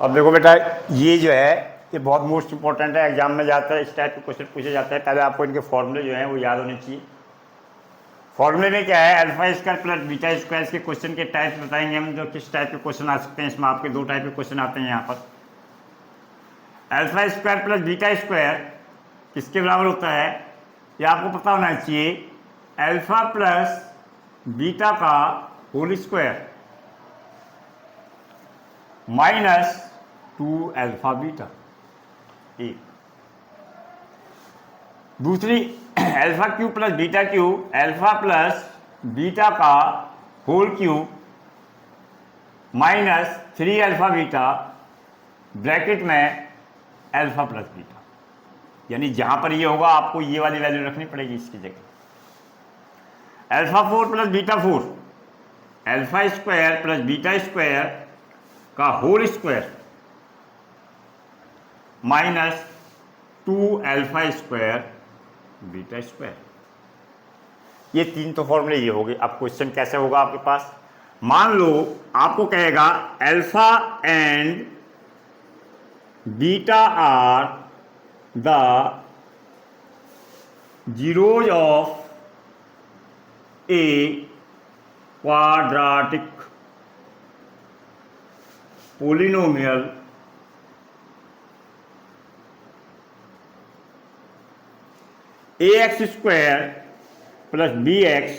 अब देखो बेटा, ये जो है ये बहुत मोस्ट इंपॉर्टेंट है, एग्जाम में जाता है, इस टाइप के क्वेश्चन पूछे जाते हैं। पहले आपको इनके फॉर्मूले जो हैं वो याद होने चाहिए। फॉर्मूले में क्या है, alpha square plus beta square के क्वेश्चन के टाइप बताएंगे हम, जो किस टाइप के क्वेश्चन आ सकते हैं। इसमें आपके दो टाइप के क्वेश्चन आते हैं यहाँ पर। Alpha square plus beta square किसके बराबर होता है, ये आपको पता होना चाहिए। अल्फा प्लस बीटा का whole square minus 2 alpha beta. एक दूसरी alpha cube plus beta cube, alpha plus beta का whole cube minus 3 alpha beta bracket में अल्फा प्लस बीटा। यानी जहां पर ये होगा आपको ये वाली वैल्यू रखनी पड़ेगी इसकी जगह। Alpha 4 plus beta 4, alpha square plus beta square का whole square minus 2 alpha square beta square. ये तीन तो फॉर्मूले ये हो गए। अब क्वेश्चन कैसे होगा आपके पास, मान लो आपको कहेगा alpha and beta are the zeros of a quadratic polynomial a x square plus b x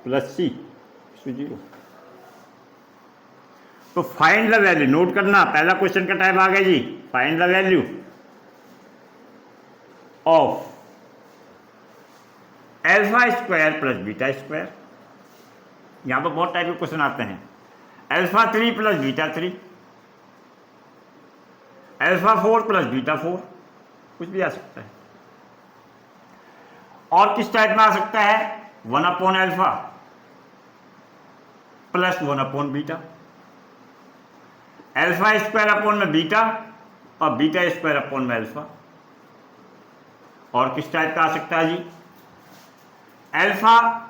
plus c zero. तो फाइंड द वैल्यू, नोट करना, पहला क्वेश्चन का टाइप आ गया जी, find the value of alpha square plus beta square. यहां पर बहुत टाइप के क्वेश्चन आते हैं। Alpha 3 plus beta 3, alpha 4 plus beta 4, कुछ भी आ सकता है। और किस टाइप में आ सकता है, 1 upon alpha plus 1 upon beta, alpha square upon में बीटा और बीटा स्क्वायर अपॉन में अल्फा। और किस टाइप का आ सकता है जी, alpha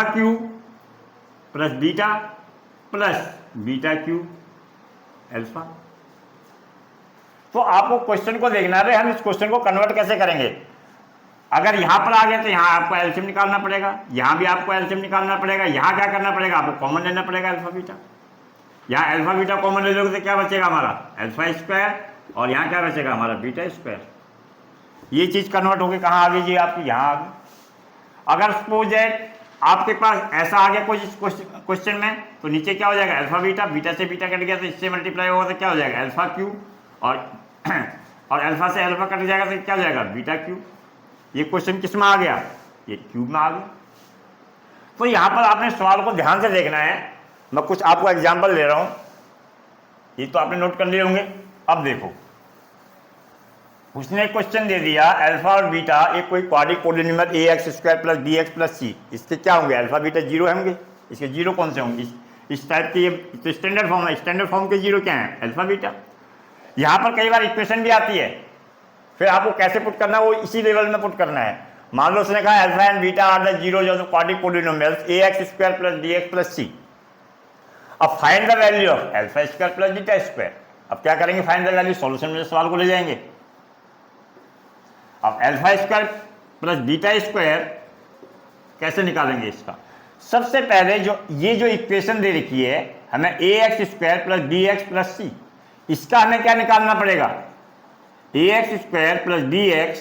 cube plus beta plus beta cube alpha. तो आपको क्वेश्चन को देखना है, हम इस क्वेश्चन को कन्वर्ट कैसे करेंगे। अगर यहां पर आ गया तो यहां आपको एलसीएम निकालना पड़ेगा, यहां भी आपको एलसीएम निकालना पड़ेगा। यहां क्या करना पड़ेगा, आपको कॉमन लेना पड़ेगा अल्फा बीटा। यहां अल्फा बीटा कॉमन ले लोगे तो क्या बचेगा हमारा अल्फा स्क्वायर, और यहां क्या बचेगा हमारा बीटा स्क्वायर। ये चीज कन्वर्ट होकर कहां आ गई जी आपकी, यहां आ गई। अगर सपोज है आपके पास ऐसा आ गया कोई क्वेश्चन में, तो नीचे क्या हो जाएगा अल्फा बीटा, बीटा से बीटा कट गया तो इससे मल्टीप्लाई होगा तो क्या हो जाएगा अल्फा क्यूब, और अल्फा से अल्फा कट जाएगा तो क्या हो जाएगा बीटा क्यूब। ये क्वेश्चन किस में आ गया, ये क्यूब में आ गया। तो यहां पर आपने सवाल को ध्यान से देखना है। मैं कुछ आपको एग्जांपल ले रहा हूं, ये तो आपने नोट कर लिए होंगे। अब देखो, उसने क्वेश्चन दे दिया अल्फा और बीटा एक कोई quadratic polynomial a x square plus b x plus c, इसके क्या होंगे अल्फा बीटा जीरो होंगे। इसके जीरो कौन से होंगे, इस टाइप के, ये तो स्टैंडर्ड फॉर्म है। स्टैंडर्ड फॉर्म के जीरो क्या है अल्फा बीटा। यहां पर कई बार इक्वेशन भी आती है, फिर आपको कैसे पुट करना है वो इसी लेवल में पुट करना है। मान लो उसने कहा alpha and beta are the zero जो quadratic polynomials a x square plus b x plus c. अब find the value of alpha square plus beta square. अब क्या करेंगे, फाइंड द वैल्यू, सॉल्यूशन में सवाल को ले जाएंगे। अब alpha square plus beta square कैसे निकालेंगे इसका, सबसे पहले ये जो इक्वेशन दे रखी है हमें a x square plus b x plus c, इसका हमें क्या निकालना पड़ेगा, a x square plus b x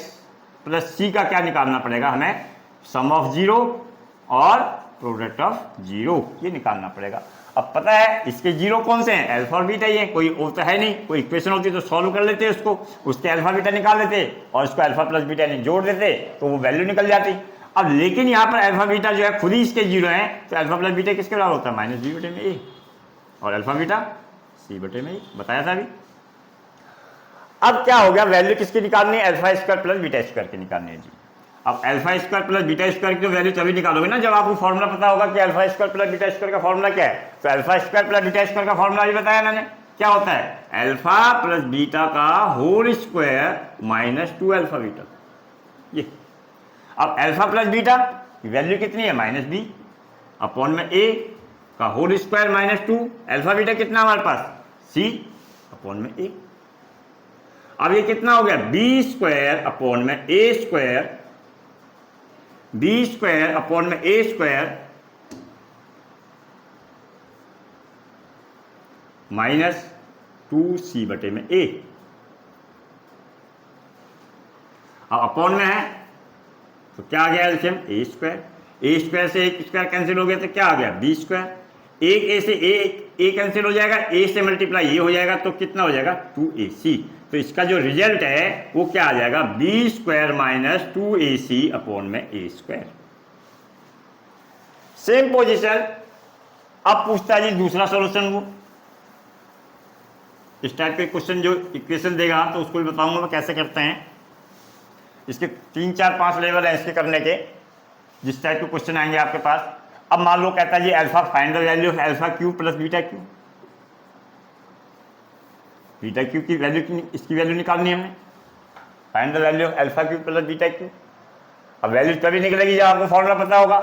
plus c का क्या निकालना पड़ेगा हमें, सम ऑफ जीरो और प्रोडक्ट ऑफ जीरो, ये निकालना पड़ेगा। अब पता है इसके जीरो कौन से हैं, अल्फा और बीटा। ये कोई और तो है नहीं, कोई इक्वेशन होती तो सॉल्व कर लेते उसको, उसके अल्फा बीटा निकाल लेते और इसको अल्फा प्लस बीटा जोड़ देते तो वो वैल्यू निकल जाती। अब लेकिन यहाँ पर अल्फा बीटा जो है खुद ही इसके जीरो है, तो अल्फा प्लस बीटा किसके बराबर होता है, माइनस बी बटे में ए, और अल्फा बीटा सी बटे में ए, बताया था अभी। अब क्या हो गया, वैल्यू किसकी निकालनी है, alpha square plus beta square की निकालनी है जी। अब alpha square plus beta square की वैल्यू तभी निकालोगे ना जब आपको फॉर्मूला पता होगा कि alpha square plus beta square का फॉर्मूला क्या है। तो alpha square plus beta square का फॉर्मूला भी बताया मैंने, क्या होता है, अल्फा प्लस बीटा का whole square minus 2 alpha beta. ये अब अल्फा प्लस बीटा वैल्यू कितनी है, माइनस बी अपॉन में ए का whole square minus 2, alpha beta कितना हमारे पास सी अपॉन में ए। अब ये कितना हो गया, बी स्क्वायर अपॉन में ए स्क्वायर, बी स्क्वायर अपॉन में ए स्क्वायर माइनस 2c बटे में ए। अब अपॉन में है तो क्या आ गया एलसीएम, ए स्क्वायर, ए स्क्वायर से एक स्क्वायर कैंसिल हो गया तो क्या आ गया बी स्क्वायर, एक ए से ए कैंसिल हो जाएगा, ए से मल्टीप्लाई ये हो जाएगा तो कितना हो जाएगा 2ac। तो इसका जो रिजल्ट है वो क्या आ जाएगा, B square minus 2ac upon में ए स्क्वायर। Same position. अब पूछता है जी दूसरा सॉल्यूशन, वो इस टाइप के क्वेश्चन जो इक्वेशन देगा तो उसको भी बताऊंगा मैं कैसे करते हैं। इसके 3 4 5 लेवल है इसके करने के, जिस टाइप के क्वेश्चन आएंगे आपके पास। अब मान लो कहता है जी alpha find the value of alpha cube plus beta cube, beta cube की वैल्यू, इसकी वैल्यू निकालनी है हमें, find the value of alpha cube plus beta cube. अब वैल्यू तभी निकलेगी जब आपको फॉर्मूला पता होगा।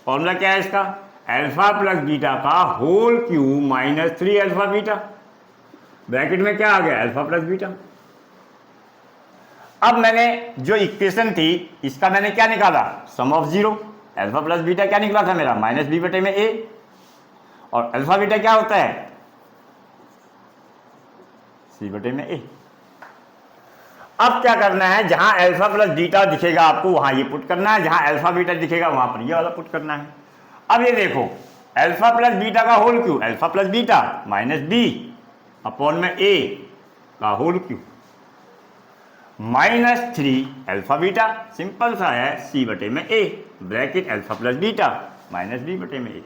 फॉर्मूला क्या है इसका, अल्फा प्लस बीटा का whole cube minus 3 alpha beta, bracket में क्या आ गया अल्फा प्लस बीटा। अब मैंने जो इक्वेशन थी इसका मैंने क्या निकाला, sum of zero. Alpha plus beta क्या निकला था मेरा, माइनस बी बटे में ए, और अल्फा बीटा क्या होता है सी बटे में ए। अब क्या करना है, जहां अल्फा प्लस बीटा दिखेगा आपको वहां ये पुट करना है, जहां अल्फा बीटा दिखेगा वहां पर ये वाला पुट करना है। अब ये देखो अल्फा प्लस बीटा का whole cube, alpha plus beta minus b upon में ए का whole cube minus 3 alpha beta, simple सा है सी बटे में a, bracket alpha plus beta minus b बटे में ए।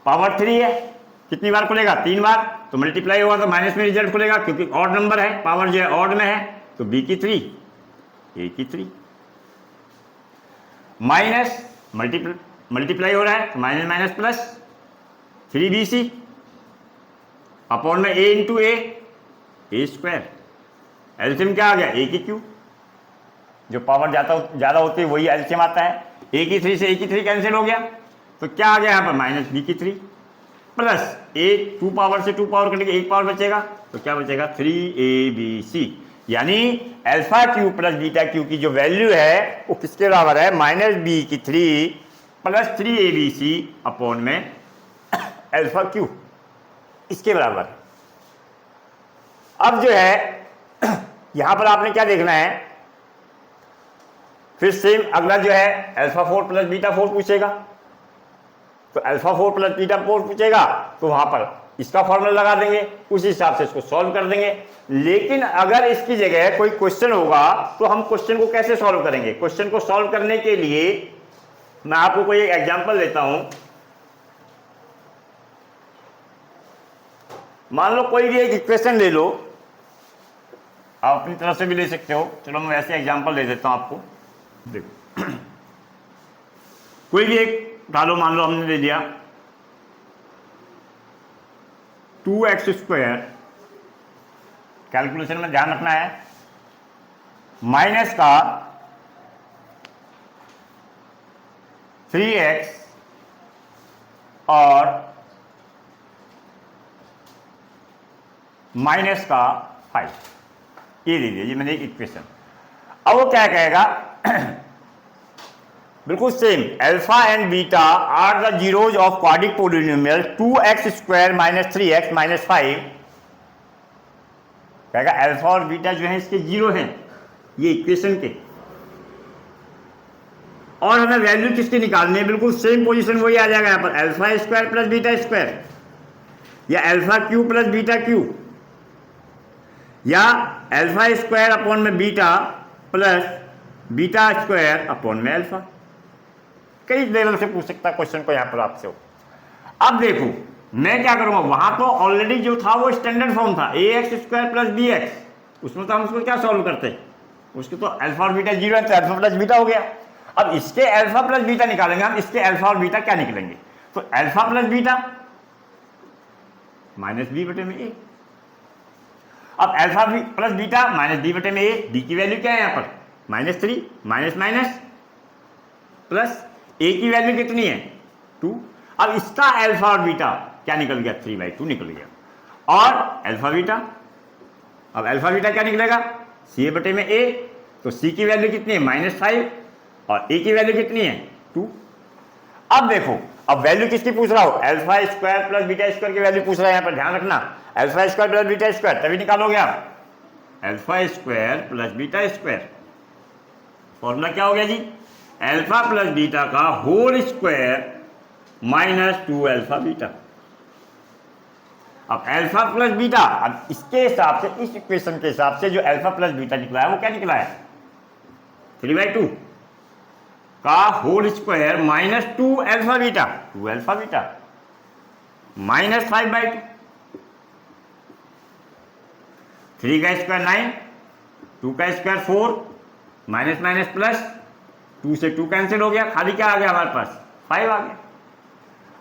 पावर 3 है, कितनी बार खुलेगा 3 बार, तो मल्टीप्लाई होगा तो माइनस में रिजल्ट खुलेगा क्योंकि ऑड नंबर है, पावर जो है ऑड में है, तो बी की 3 ए की 3 माइनस मल्टीप्लाई हो रहा है तो minus minus plus 3bc upon में ए इंटू ए स्क्वायर। एलसीएम क्या आ गया ए की क्यू, जो पावर ज़्यादा होती है वही एलसीएम आता है। ए की 3 से ए की 3 कैंसिल हो गया तो क्या आ गया यहाँ पर माइनस बी की 3 प्लस ए 2 पावर से 2 पावर कटेगा 1 पावर बचेगा तो क्या बचेगा 3abc, यानी alpha cube plus beta cube की जो वैल्यू है वो किसके बराबर है, माइनस बी की 3 प्लस 3abc अपॉन में अल्फा क्यू, इसके बराबर। अब जो है यहां पर आपने क्या देखना है, फिर सेम अगला जो है अल्फा 4 प्लस बीटा 4 पूछेगा, तो अल्फा 4 प्लस बीटा 4 पूछेगा तो वहां पर इसका फॉर्मूला लगा देंगे, उस हिसाब से इसको सॉल्व कर देंगे। लेकिन अगर इसकी जगह कोई क्वेश्चन होगा तो हम क्वेश्चन को कैसे सॉल्व करेंगे। क्वेश्चन को सॉल्व करने के लिए मैं आपको कोई एक एग्जांपल देता हूं। मान लो कोई भी एक इक्वेशन ले लो, आप अपनी तरफ से भी ले सकते हो, चलो मैं वैसे एग्जांपल दे देता हूं आपको। देखो कोई भी एक उठा लो, मान लो हमने ले लिया 2x², कैलकुलेशन में ध्यान रखना है, माइनस का 3x और माइनस का 5, ये ले लीजिए मैंने एक इक्वेशन। अब वो क्या कहेगा बिल्कुल same, alpha and beta are the zeros of quadratic polynomial 2x² minus 3x minus 5। कहेगा अल्फा और बीटा जो है इसके जीरो हैं ये इक्वेशन के, और हमें वैल्यू किसकी निकालनी है, बिल्कुल सेम पोजीशन वही आ जाएगा यहाँ पर, alpha square plus beta square, या alpha cube plus beta cube, या अल्फा स्क्वायर अपॉन में beta plus beta square upon में अल्फा। कई लेवल से पूछ सकता क्वेश्चन को यहाँ पर आपसे। अब देखो मैं क्या करूंगा, वहां तो ऑलरेडी जो था वो स्टैंडर्ड फॉर्म था ax² प्लस bx, उसमें तो हम उसको क्या सॉल्व करते, उसके तो अल्फा और बीटा जीरो है तो अल्फा प्लस बीटा हो गया। अब इसके अल्फा प्लस बीटा निकालेंगे हम, इसके अल्फा और बीटा क्या निकलेंगे, तो alpha plus beta minus b बटे में ए। अब alpha plus beta minus b बटे में ए, बी की वैल्यू क्या है यहाँ पर -3 माइनस माइनस प्लस ए की वैल्यू कितनी है 2। अब इसका अल्फा और बीटा क्या निकल गया, 3/2 निकल गया। और अल्फा बीटा, अब अल्फा बीटा क्या निकलेगा, सी बटे में ए, तो सी की वैल्यू कितनी है -5 और ए की वैल्यू कितनी है 2। अब देखो, अब वैल्यू किसकी पूछ रहा हो, alpha square plus beta square की वैल्यू पूछ रहा है। यहाँ पर ध्यान रखना, alpha square plus beta square तभी निकालोगे आप, alpha square plus beta square. Formula क्या हो गया जी, अल्फा प्लस बीटा का होल स्क्वायर -2 अल्फा बीटा। अब अल्फा प्लस बीटा, अब इसके हिसाब से, इस इक्वेशन के हिसाब से जो अल्फा प्लस बीटा निकला है वो क्या निकला है, 3/2 का whole square -2 alpha beta, 2 alpha beta -5/2। 3 का स्क्वायर 9, 2 का स्क्वायर 4, माइनस माइनस प्लस, 2 से 2 कैंसिल हो गया, खाली क्या आ गया हमारे पास 5 आ गया।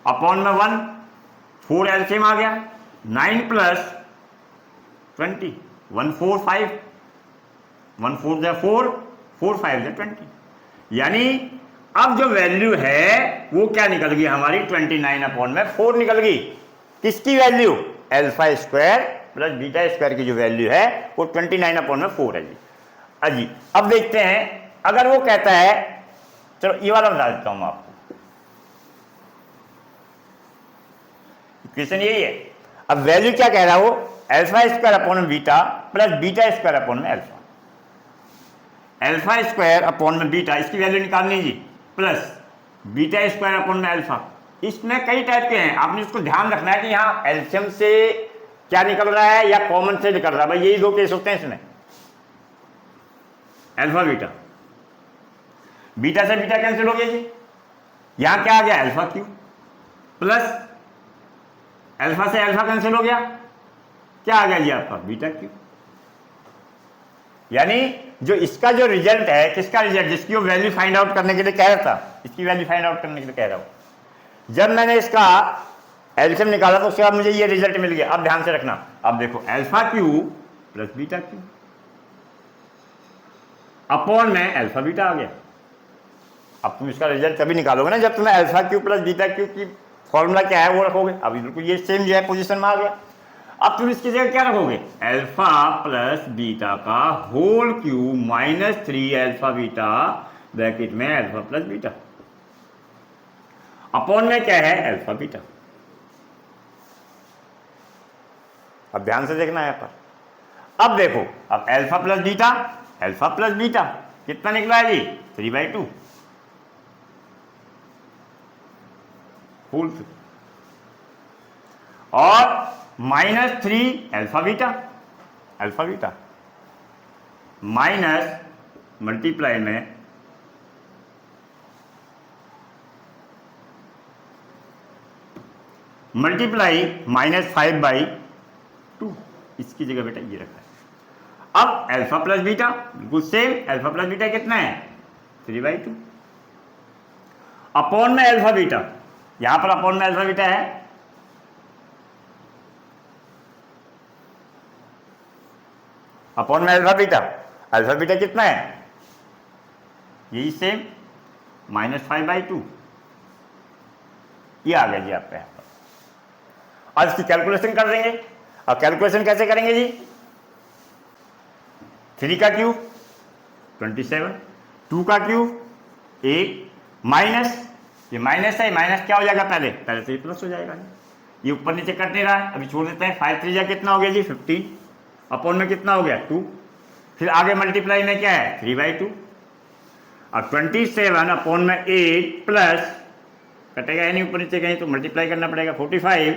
अपॉन में 1, 4 एलसीएम आ गया, 9 प्लस 20, 1 4 5, 1 4 जा 4, 4 5 जा 20। यानी अब जो वैल्यू है वो क्या निकल गई हमारी, 29/4 निकल गई। किसकी value, alpha square plus beta square की जो वैल्यू है वो 29/4 है जी। अजी अब देखते हैं, अगर वो कहता है, चलो ये वाला बता देता हूं मैं आपको, इक्वेशन यही है। अब वैल्यू क्या कह रहा है वो, alpha square upon beta plus beta square upon में अल्फा। अल्फा स्क्वायर अपॉन में बीटा, इसकी वैल्यू निकालनी जी, प्लस बीटा स्क्वायर अपॉन में अल्फा। इसमें कई टाइप के हैं, आपने इसको ध्यान रखना है कि यहाँ एलसीएम से क्या निकल रहा है या कॉमन से निकल रहा है, भाई यही 2 केस होते हैं इसमें, अल्फा बीटा। बीटा से बीटा कैंसिल हो गया जी, यहां क्या आ गया अल्फा क्यू, प्लस अल्फा से अल्फा कैंसिल हो गया, क्या आ गया जी आपका बीटा क्यू। यानी जो इसका जो रिजल्ट है, किसका रिजल्ट, जिसकी वो वैल्यू फाइंड आउट करने के लिए कह रहा था, इसकी वैल्यू फाइंड आउट करने के लिए कह रहा हूं, जब मैंने इसका एलसीएम निकाला तो उसके बाद मुझे ये रिजल्ट मिल गया। अब ध्यान से रखना, अब देखो alpha cube plus beta Q upon में अल्फा बीटा आ गया। अब तुम इसका रिजल्ट कभी निकालोगे ना जब तुम्हें alpha cube plus beta cube की फॉर्मूला क्या है वो रखोगे। अभी बिल्कुल ये सेम जो है पोजीशन में आ गया। अब तुम इसकी जगह क्या रखोगे, अल्फा प्लस बीटा का whole cube -3 alpha beta bracket में अल्फा प्लस बीटा, अपॉन में क्या है अल्फा बीटा। अब ध्यान से देखना है यहाँ पर। अब देखो, अब alpha plus beta, alpha plus beta कितना निकला है जी 3/2 होल, और -3 alpha beta, alpha beta minus multiply में मल्टीप्लाई -5/2, इसकी जगह बेटा ये रखा है। अब अल्फा प्लस बीटा बिल्कुल सेम, अल्फा प्लस बीटा कितना है 3/2 अपॉन में अल्फा बीटा, यहां पर अपॉन में अल्फा बीटा है, अपॉन में अल्फा बीटा कितना है यही सेम -5/2, ये आ गया जी आपका यहां पर। अब इसकी कैलकुलेशन कर देंगे। अब कैलकुलेशन कैसे करेंगे जी, 3 का क्यूब 27, 2 का क्यूब 1, माइनस ये माइनस है, माइनस क्या हो जाएगा पहले से ये प्लस हो जाएगा, ये ऊपर नीचे कट नहीं रहा है, अभी छोड़ देते हैं। 5 3 कितना हो गया जी 15, अपॉन में कितना हो गया 2, फिर आगे मल्टीप्लाई में क्या है 3/2, और 27 अपॉन में 8 प्लस कटेगा यानी ऊपर नीचे कहीं तो मल्टीप्लाई करना पड़ेगा 45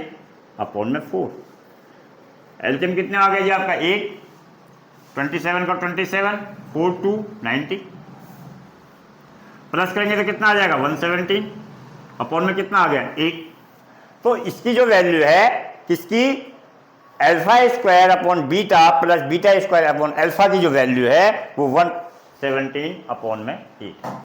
अपॉन में 4। एलसीएम कितना आ गया जी आपका 8, 27 का 27, 4 2 90, प्लस करेंगे तो कितना आ जाएगा 117, अपॉन में कितना आ गया 1। तो इसकी जो वैल्यू है किसकी, alpha square upon beta plus beta square upon alpha की जो वैल्यू है वो 117 अपॉन में 1।